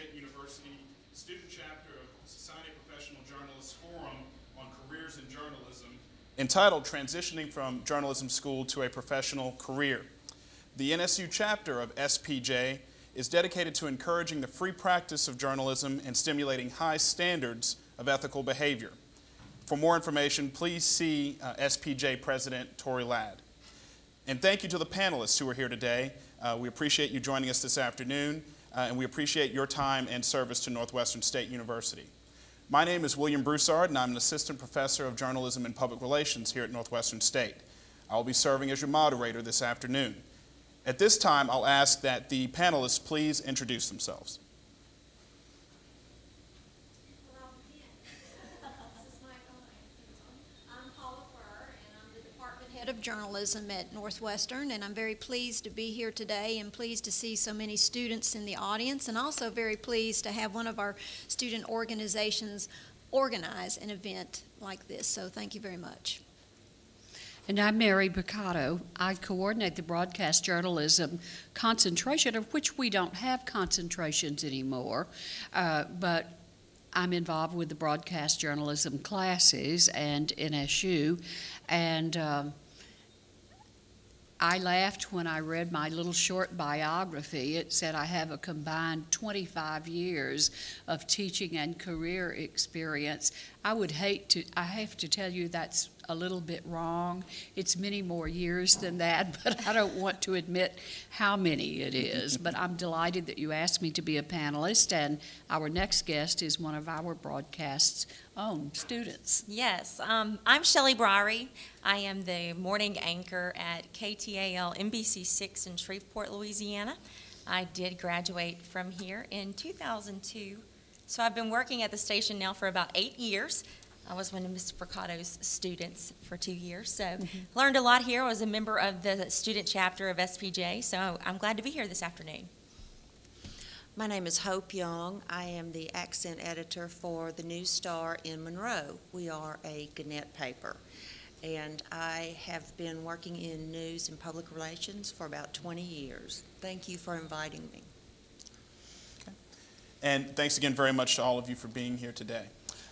State University Student Chapter of Society of Professional Journalists Forum on Careers in Journalism, entitled Transitioning from Journalism School to a Professional Career. The NSU chapter of SPJ is dedicated to encouraging the free practice of journalism and stimulating high standards of ethical behavior. For more information, please see SPJ President Tory Ladd. And thank you to the panelists who are here today. We appreciate you joining us this afternoon, and we appreciate your time and service to Northwestern State University. My name is William Broussard, and I'm an assistant professor of journalism and public relations here at Northwestern State. I will be serving as your moderator this afternoon. At this time, I'll ask that the panelists please introduce themselves. Hello again. This is I'm Paula Furr, and I'm the department head of journalism at Northwestern, and I'm very pleased to be here today and pleased to see so many students in the audience, and also very pleased to have one of our student organizations organize an event like this. So thank you very much. And I'm Mary Picotto. I coordinate the broadcast journalism concentration, of which we don't have concentrations anymore, but I'm involved with the broadcast journalism classes and NSU, and I laughed when I read my little short biography. It said I have a combined 25 years of teaching and career experience. I have to tell you that's a little bit wrong. It's many more years than that, but I don't want to admit how many it is. But I'm delighted that you asked me to be a panelist, and our next guest is one of our broadcast's own students. Yes, I'm Shelley Briery. I am the morning anchor at KTAL NBC6 in Shreveport, Louisiana. I did graduate from here in 2002. So I've been working at the station now for about 8 years. I was one of Mr. Picotto's students for 2 years, so learned a lot here. I was a member of the student chapter of SPJ, so I'm glad to be here this afternoon. My name is Hope Young. I am the accent editor for the News Star in Monroe. We are a Gannett paper, and I have been working in news and public relations for about 20 years. Thank you for inviting me. Okay. And thanks again very much to all of you for being here today.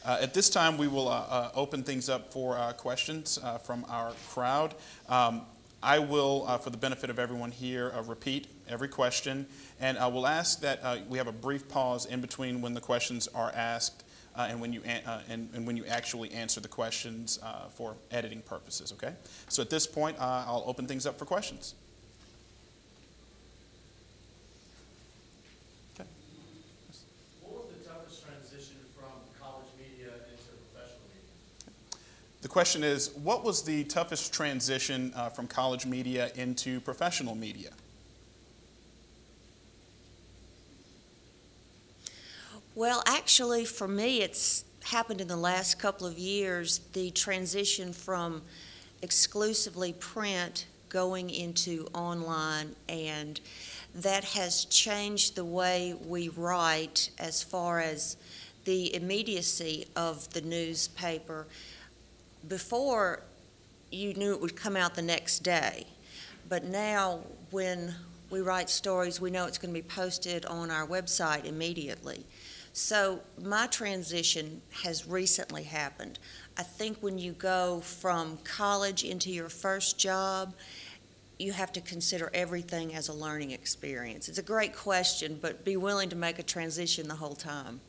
At this time, we will open things up for questions from our crowd. I will, for the benefit of everyone here, repeat every question, and I will ask that we have a brief pause in between when the questions are asked and when you actually answer the questions for editing purposes, okay? So at this point, I'll open things up for questions. The question is, what was the toughest transition from college media into professional media? Well, actually, for me, it's happened in the last couple of years, the transition from exclusively print going into online, and that has changed the way we write as far as the immediacy of the newspaper. Before, you knew it would come out the next day, but now when we write stories, we know it's going to be posted on our website immediately. So my transition has recently happened. I think when you go from college into your first job, you have to consider everything as a learning experience. It's a great question, but be willing to make a transition the whole time.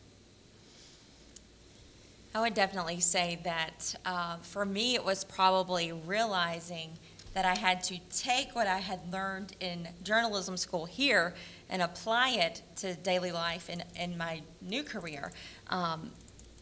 I would definitely say that for me it was probably realizing that I had to take what I had learned in journalism school here and apply it to daily life in my new career.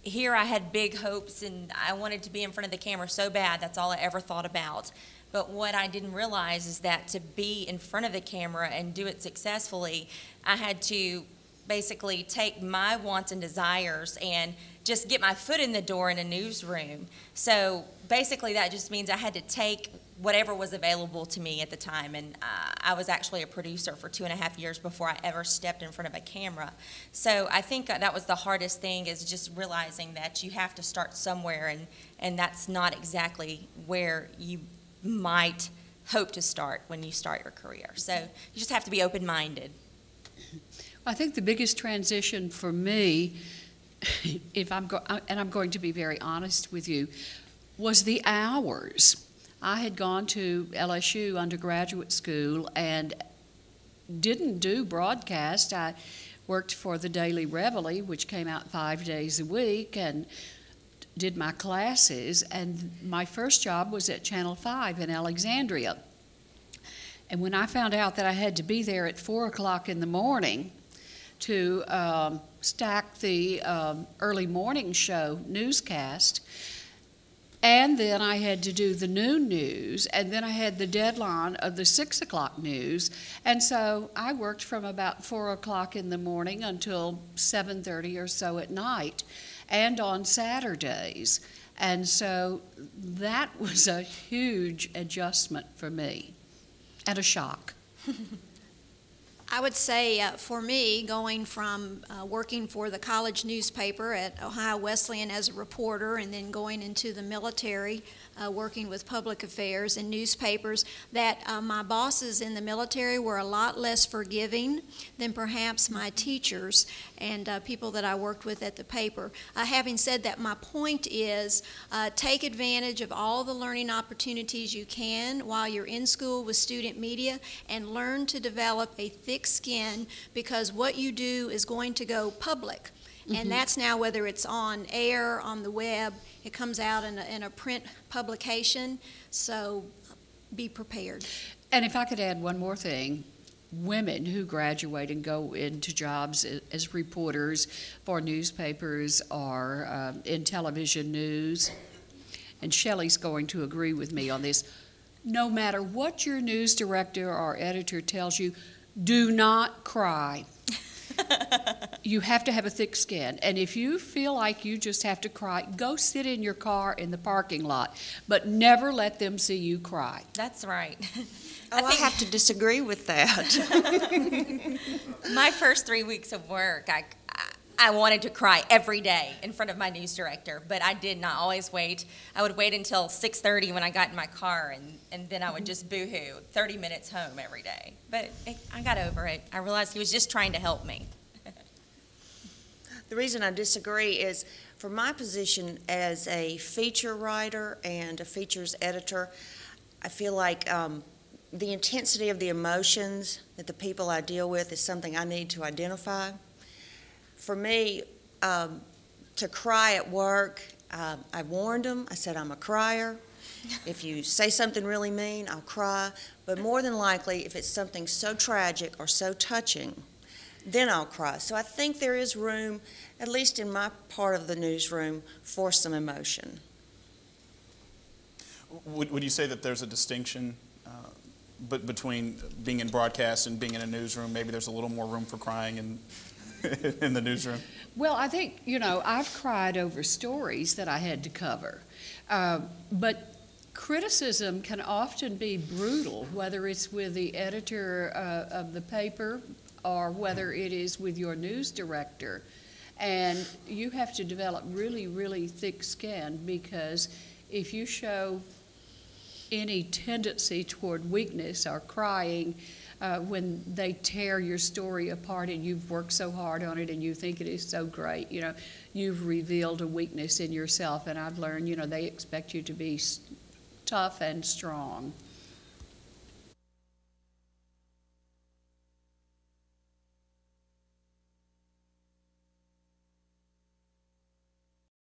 Here I had big hopes and I wanted to be in front of the camera so bad, that's all I ever thought about. But what I didn't realize is that to be in front of the camera and do it successfully, I had to basically take my wants and desires and just get my foot in the door in a newsroom. So basically that just means I had to take whatever was available to me at the time, and I was actually a producer for 2.5 years before I ever stepped in front of a camera. So I think that was the hardest thing, is just realizing that you have to start somewhere, and that's not exactly where you might hope to start when you start your career. So you just have to be open-minded. I think the biggest transition for me, and I'm going to be very honest with you, was the hours. I had gone to LSU undergraduate school and didn't do broadcast. I worked for the Daily Reveille, which came out 5 days a week, and did my classes. And my first job was at Channel 5 in Alexandria. And when I found out that I had to be there at 4 o'clock in the morning to stack the early morning show newscast, and then I had to do the noon news, and then I had the deadline of the 6 o'clock news. And so I worked from about 4 o'clock in the morning until 7:30 or so at night, and on Saturdays. And so that was a huge adjustment for me, and a shock. I would say for me, going from working for the college newspaper at Ohio Wesleyan as a reporter and then going into the military, working with public affairs and newspapers, that my bosses in the military were a lot less forgiving than perhaps my teachers and people that I worked with at the paper. Having said that, my point is take advantage of all the learning opportunities you can while you're in school with student media, and learn to develop a thick skin, because what you do is going to go public. And that's now whether it's on air, on the web, it comes out in a print publication, so be prepared. And if I could add one more thing, women who graduate and go into jobs as reporters for newspapers or in television news, and Shelley's going to agree with me on this, no matter what your news director or editor tells you, do not cry. You have to have a thick skin. And if you feel like you just have to cry, go sit in your car in the parking lot, but never let them see you cry. That's right. I have to disagree with that. My first 3 weeks of work, I wanted to cry every day in front of my news director, but I did not always wait. I would wait until 6:30 when I got in my car, and then I would just boo-hoo 30 minutes home every day. But I got over it. I realized he was just trying to help me. The reason I disagree is, for my position as a feature writer and a features editor, I feel like the intensity of the emotions that the people I deal with is something I need to identify. For me, to cry at work, I warned them. I said, I'm a crier. If you say something really mean, I'll cry. But more than likely, if it's something so tragic or so touching, then I'll cry. So I think there is room, at least in my part of the newsroom, for some emotion. Would you say that there's a distinction between being in broadcast and being in a newsroom? Maybe there's a little more room for crying in the newsroom? Well, I think, I've cried over stories that I had to cover. But criticism can often be brutal, whether it's with the editor of the paper or whether it is with your news director. And you have to develop really, really thick skin, because if you show any tendency toward weakness or crying when they tear your story apart and you've worked so hard on it and you think it is so great, you've revealed a weakness in yourself. And I've learned, they expect you to be tough and strong.